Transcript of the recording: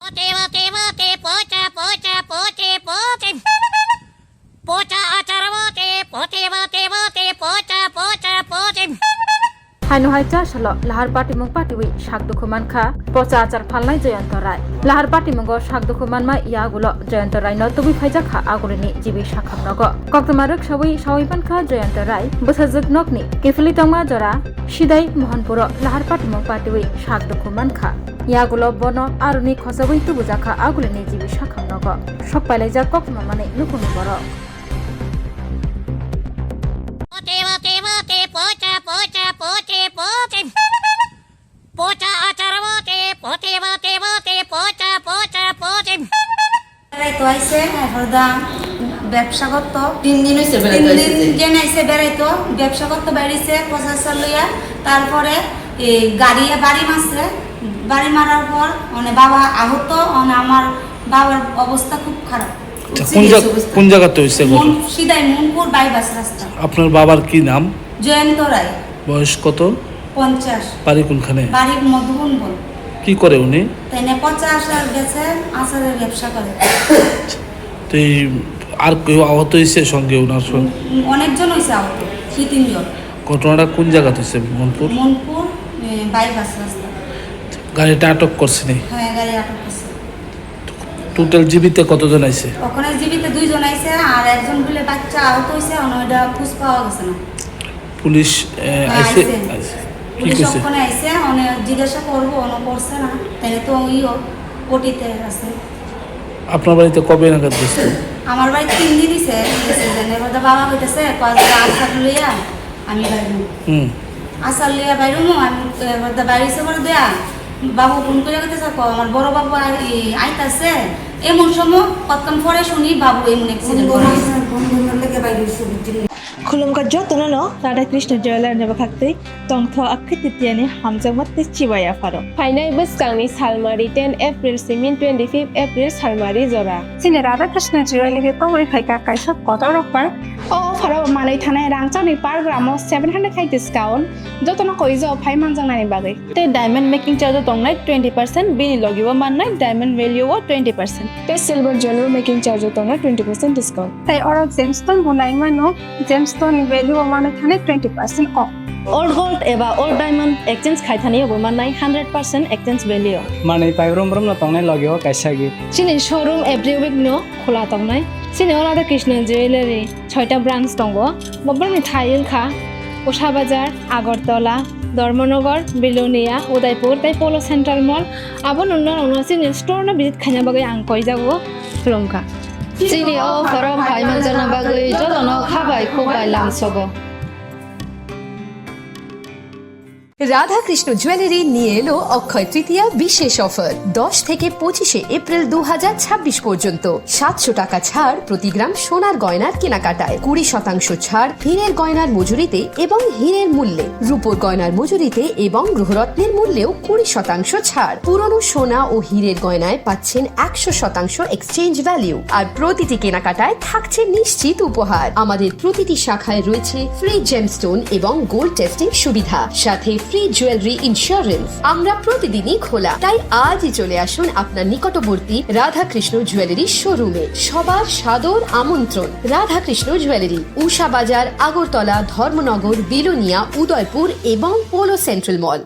Pocha, pocha, poche, poche. Pocha, achar, poche, pocha, pocha, poche. Hainu haita shalo Lahar Patimungo patiwi shakduku manka Pocha Achar Phalnai Joyantorai Lahar Patimungo shakduku manma iagulo Joyantorai no tubi phaijaka agulini jibi Sakham Nogo Koktomaruk shawi panka Joyantorai busajak nokni kifili tongma jora sidai mohanpuro Lahar Patimungo patiwi shakduku manka iagulo bono aruni khosawi tubujaka agulini jibi Sakham Nogo sokpailai jak koktomamani nukumi boro Pocha, pocha, poche, poche. Pocha, achar, poche, pocha, pocha, poche. বেড়াইতো আইছে হরদা ব্যবসা করতো 3 দিন হইছে বেড়াইতো আইছে যে নাইছে বেড়াইতো ব্যবসা করতে বাইরেছে 50 লইয়া তারপরে এই বাড়ি মারছে বাড়ি মারার পর মানে বাবা আহত মানে আমার বাবার অবস্থা খুব খারাপ কোন জায়গাতে হইছে সিধাই মনপুর বাইপাস রাস্তা আপনার বাবার কি নাম জয়ন্ত রায় বয়স কত 50 বাড়ি কোনখানে বাড়ি মধুবন বল কি করে উনি তাইনে 50 আর গেছে আচারের ব্যবসা করে তো আর কেউ আহত হইছে সঙ্গে ওনার সঙ্গে অনেকজন হইছে আহত 2-3 জন ঘটনাটা কোন জায়গাতে হইছে মনপুর বাইপাস রাস্তা গাড়িটা আটক করছে নি হ্যাঁ গাড়ি আটক করছে টোটাল জীবিতে কতজন আইছে ওখানে জীবিত 2 জন আইছে আর একজন বলে বাচ্চা আহত হইছে ওটা খুঁজ পাওয়া গেছে না পুলিশ আইছে পুলিশ ওখানে আইছে মানে জিজ্ঞাসা করবো অন করছে না তাহলে তো ওটিতে আছে আপনার বাড়িতে কবে নাগাদ গেছে আমার বাড়ি 3 দিন দিছে এবার বাবা কইতেছে আচার লইয়া আমি বাইরু আচার লইয়া বাইরু আমি এবার বাড়িছে বড় দেয়া বাবু ফোন করে কইতেছে আমার বড় বাবু আইতাছে এমন সময় কতক্ষণ পরে শুনি বাবু এমন অ্যাক্সিডেন্ট করেছে Khulumka jotono Radha Krishna Jewelry neba khakte tongtho akhititiani hamjamate chiwaya faro. Phalnai Busangni Salmari 10 April Simin 25 April Salmari Zora. Sini Radha Krishna Jewelry ko oi khaika kaisa koto rokpar O faro malai thanai rangchani par gramo 700 khai discount jotono koijo phai manjang nani bagai. Te diamond making charge tongnai 20% bini logibo mannai diamond value o 20%. Te silver jewelry making charge tongnai 20% discount. tai oro gemstone bunai mano gemstone value mane thane 20% off Old gold eba old diamond exchange khaithani obo mannai 100% exchange value. Mane pairom na tongnai logio kaisa gi. Sini showroom every week no khola tongnai. Sini Radha Krishna Jewelry 6টা branch tongo. Bobbarni Thailkha, Pocha Bazar, Agartala, Dharmanagar, Bilonia, Udaipur, tai Polo Central Mall. Abon unna sini store na visit khanya bagai angkoi jago Khulumka. Sini o faro bhai manjana bagai jotono khabai khobai lamsogo. Radha Krishna jewellery নিয়ে এলো অক্ষয় তৃতীয়া বিশেষ offer 10 থেকে 25 April 2026 পর্যন্ত 700 টাকা ছাড় প্রতি গ্রাম সোনার গয়নার কেনাকাটায় 20% ছাড় হীরের গয়নার মজুরিতে এবং হীরের মূল্যে রূপোর গয়নার মজুরিতে এবং গ্রহরত্নের মূল্যেও 20% ছাড় পুরনো সোনা ও হীরের গয়নায় পাচ্ছেন 100% এক্সচেঞ্জ ভ্যালু আর প্রতিটি কেনাকাটায় থাকছে নিশ্চিত উপহার আমাদের প্রতিটি শাখায় রয়েছে ফ্রি জেমস্টোন এবং গোল্ড টেস্টিং সুবিধা সাথে ফ্রি জুয়েলারি ইন্স্যুরেন্স আমরা প্রতিদিনই খোলা তাই আজই চলে আসুন আপনার নিকটবর্তী রাধা কৃষ্ণ জুয়েলারি শোরুমে সবার সাদর আমন্ত্রণ রাধা কৃষ্ণ জুয়েলারি উষা বাজার আগরতলা ধর্মনগর বিলোনিয়া উদয়পুর এবং পোলো সেন্ট্রাল মল